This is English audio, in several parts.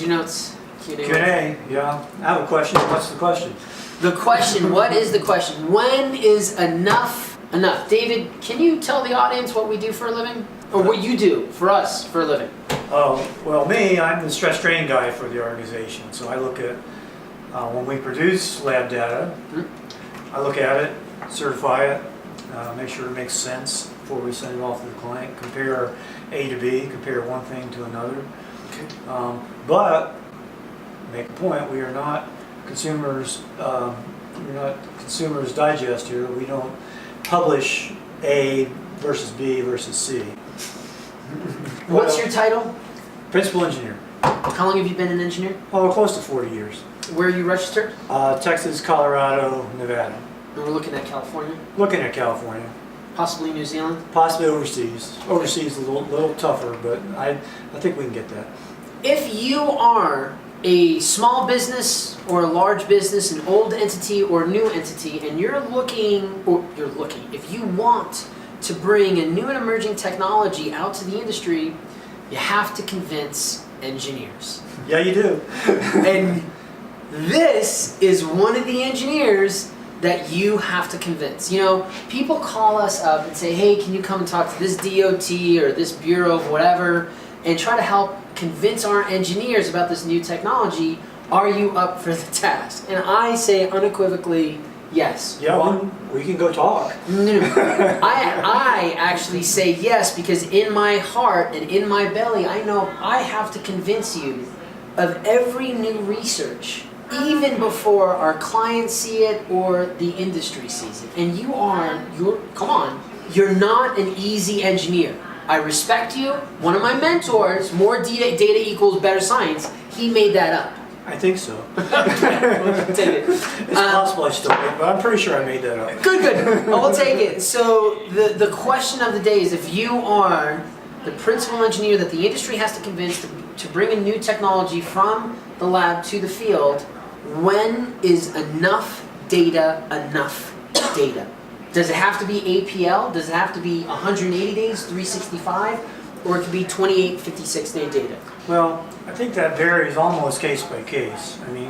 your notes. Q&A, yeah. I have a question. What's the question? The question, what is the question? When is enough enough? David, can you tell the audience what we do for a living? Or what you do for us for a living? Oh, well, me, I'm the stress strain guy for the organization. So I look at, when we produce lab data, I look at it, certify it, make sure it makes sense before we send it off to the client, compare A to B, compare one thing to another. Okay. But, make a point, we are not consumers, Consumers Digest here. We don't publish A versus B versus C. What's your title? Principal engineer. How long have you been an engineer? Oh, close to 40 years. Where are you registered? Texas, Colorado, Nevada. And we're looking at California? Looking at California. Possibly New Zealand? Possibly overseas. Overseas is a little tougher, but I think we can get that. If you are a small business or a large business, an old entity or a new entity, and if you want to bring a new and emerging technology out to the industry, you have to convince engineers. Yeah, you do. And this is one of the engineers that you have to convince. You know, people call us up and say, hey, can you come and talk to this DOT or this bureau of whatever, and try to help convince our engineers about this new technology. Are you up for the task? And I say unequivocally, yes. Yeah, we can go talk. No. I actually say yes, because in my heart and in my belly, I know I have to convince you of every new research, even before our clients see it or the industry sees it. And you're not an easy engineer. I respect you. One of my mentors, more data equals better science, he made that up. I think so. Take it. It's possible I still did, but I'm pretty sure I made that up. Good. We'll take it. So the question of the day is, if you are the principal engineer that the industry has to convince to bring a new technology from the lab to the field, when is enough data enough data? Does it have to be APL? Does it have to be 180 days, 365? Or it could be 28, 56-day data? Well, I think that varies almost case by case. I mean,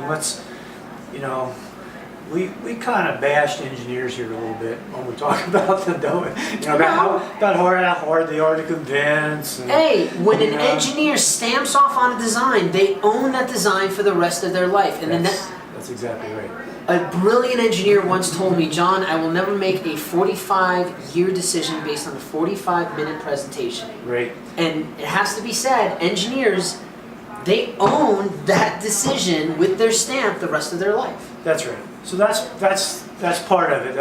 we kind of bashed engineers here a little bit when we talk about them, don't we? About how hard they are to convince. And, hey, when an engineer stamps off on a design, they own that design for the rest of their life. And that's exactly right. A brilliant engineer once told me, John, I will never make a 45-year decision based on a 45-minute presentation. Right. And it has to be said, engineers, they own that decision with their stamp the rest of their life. That's right. So that's part of it.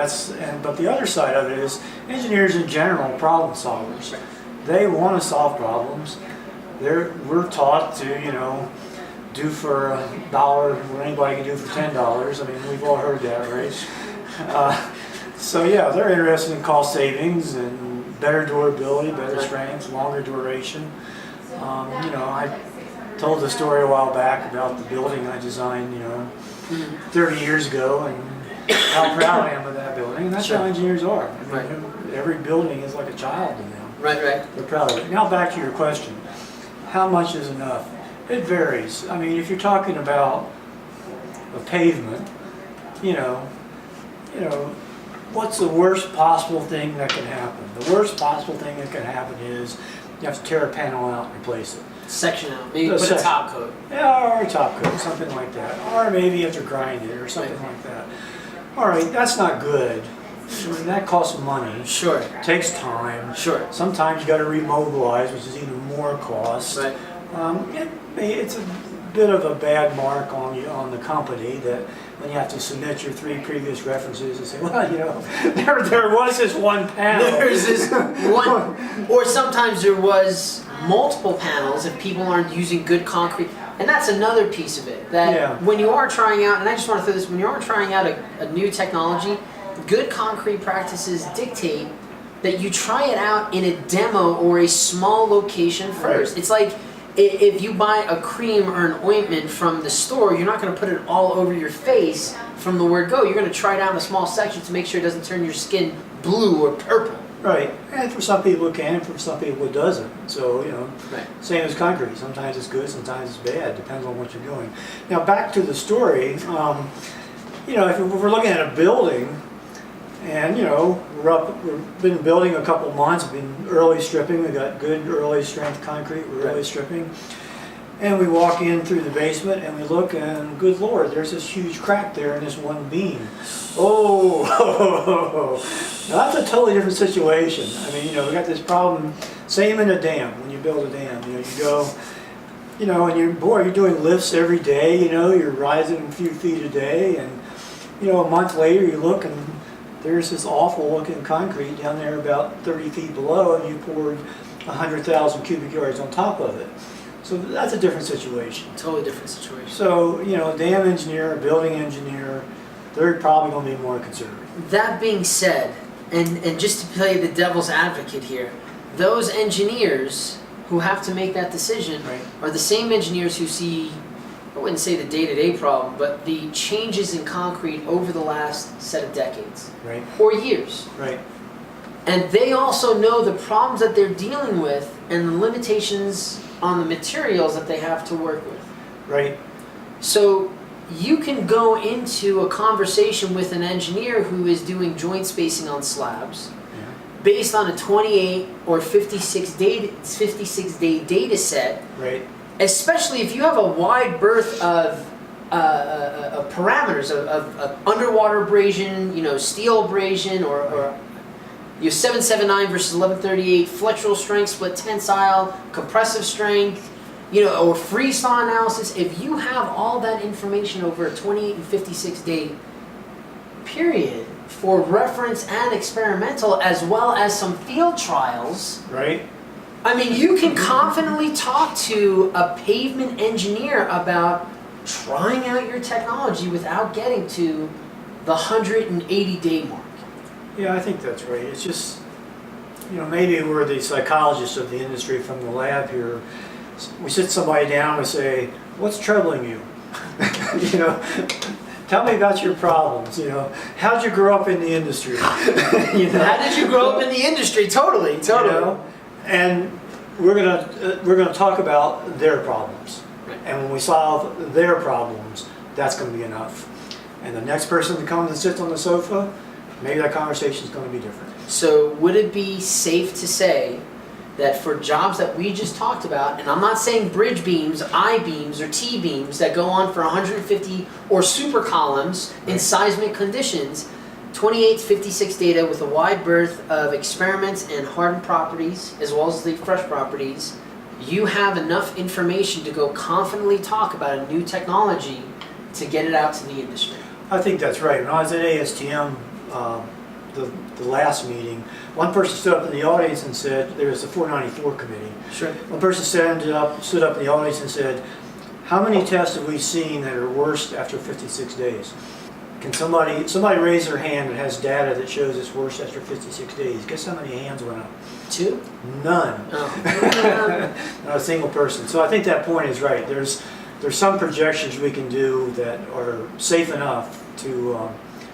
But the other side of it is engineers in general, problem solvers. Right. They want to solve problems. We're taught to, do for $1 what anybody can do for $10. I mean, we've all heard that, right? So yeah, they're interested in cost savings and better durability, better strength, longer duration. I told the story a while back about the building I designed, 30 years ago, and how proud I am of that building. And that's how engineers are. I mean, every building is like a child to them. Right. They're proud of it. Now back to your question. How much is enough? It varies. I mean, if you're talking about a pavement, what's the worst possible thing that can happen? The worst possible thing that can happen is you have to tear a panel out and replace it. Section out. Maybe put a top coat. Yeah, or a top coat, something like that. Or maybe you have to grind it or something like that. All right, that's not good. I mean, that costs money. Sure. Takes time. Sure. Sometimes you got to remobilize, which is even more cost. Right. It's a bit of a bad mark on the company that when you have to submit your 3 previous references and say, well, there was this one panel. There's this one, or sometimes there was multiple panels if people aren't using good concrete. And that's another piece of it. That when you are trying out, and I just want to throw this, when you are trying out a new technology, good concrete practices dictate that you try it out in a demo or a small location first. Right. It's like, if you buy a cream or an ointment from the store, you're not going to put it all over your face from the word go. You're going to try it out in a small section to make sure it doesn't turn your skin blue or purple. Right, and for some people it can, and for some people it doesn't. So, Right. same as concrete. Sometimes it's good, sometimes it's bad. Depends on what you're doing. Now, back to the story. If we're looking at a building, and we've been building a couple months, been early stripping. We got good early strength concrete. We're early stripping, and we walk in through the basement, and we look, and good Lord, there's this huge crack there in this one beam. Oh, now that's a totally different situation. I mean, we got this problem. Same in a dam. When you build a dam, you go, and you're doing lifts every day. You're rising a few feet a day, and a month later you look and there's this awful looking concrete down there about 30 feet below, and you poured 100,000 cubic yards on top of it. So that's a different situation. Totally different situation. So, a dam engineer, a building engineer, they're probably going to be more conservative. That being said, and just to play the devil's advocate here, those engineers who have to make that decision Right. are the same engineers who see, I wouldn't say the day-to-day problem, but the changes in concrete over the last set of decades Right, or years. right, And they also know the problems that they're dealing with and the limitations on the materials that they have to work with. right, So you can go into a conversation with an engineer who is doing joint spacing on slabs yeah, based on a 28 or 56 day data set, right, especially if you have a wide berth of parameters of underwater abrasion, steel abrasion, or you have 779 versus 1138, flexural strength, split tensile, compressive strength, or freeze-thaw analysis. If you have all that information over a 28 and 56 day period for reference and experimental, as well as some field trials, right, I mean, you can confidently talk to a pavement engineer about trying out your technology without getting to the 180 day mark. yeah, I think that's right. It's just, maybe we're the psychologists of the industry from the lab here. We sit somebody down and say, what's troubling you? Tell me about your problems. How'd you grow up in the industry? How did you grow up in the industry? Totally. And we're gonna talk about their problems. Right. And when we solve their problems, that's going to be enough. And the next person that comes and sits on the sofa, maybe that conversation is going to be different. So would it be safe to say that for jobs that we just talked about, and I'm not saying bridge beams, I-beams, or T-beams that go on for 150 or super columns in Right. seismic conditions, 28 to 56 data with a wide berth of experiments and hardened properties, as well as the fresh properties, you have enough information to go confidently talk about a new technology to get it out to the industry. I think that's right. When I was at ASTM, the last meeting, one person stood up in the audience and said, there was the 494 committee. Sure. One person stood up in the audience and said, how many tests have we seen that are worse after 56 days? Can somebody raise their hand that has data that shows it's worse after 56 days? Guess how many hands went up? 2? None. Oh. Not a single person. So I think that point is right. There's some projections we can do that are safe enough to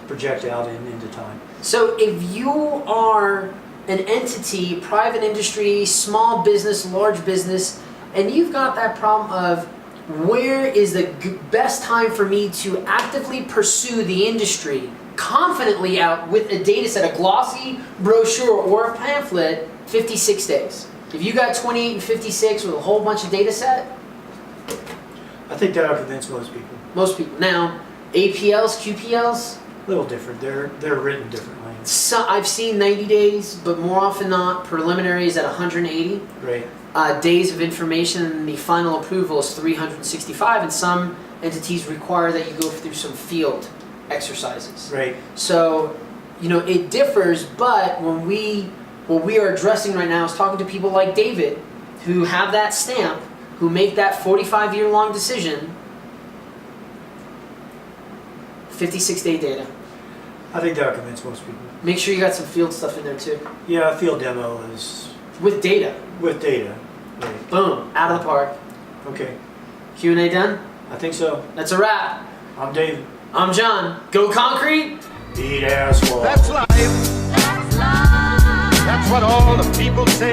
project out into time. So if you are an entity, private industry, small business, large business, and you've got that problem of where is the best time for me to actively pursue the industry confidently out with a data set, a glossy brochure or a pamphlet, 56 days. If you got 28 and 56 with a whole bunch of data set, I think that'll convince most people. most people. Now, APLs, QPLs, A little different. They're written differently. so I've seen 90 days, but more often not, preliminary is at 180. Right. Days of information, and the final approval is 365, and some entities require that you go through some field exercises. Right. So, it differs, but what we are addressing right now is talking to people like David, who have that stamp, who make that 45-year-long decision, 56-day data. I think that'll convince most people. Make sure you got some field stuff in there too. Yeah, a field demo is With data. with data. Right. Boom, out of the park. Okay. Q&A done? I think so. That's a wrap. I'm Dave. I'm John. Go Concrete! Beat asphalt. That's life. That's life. That's what all the people say.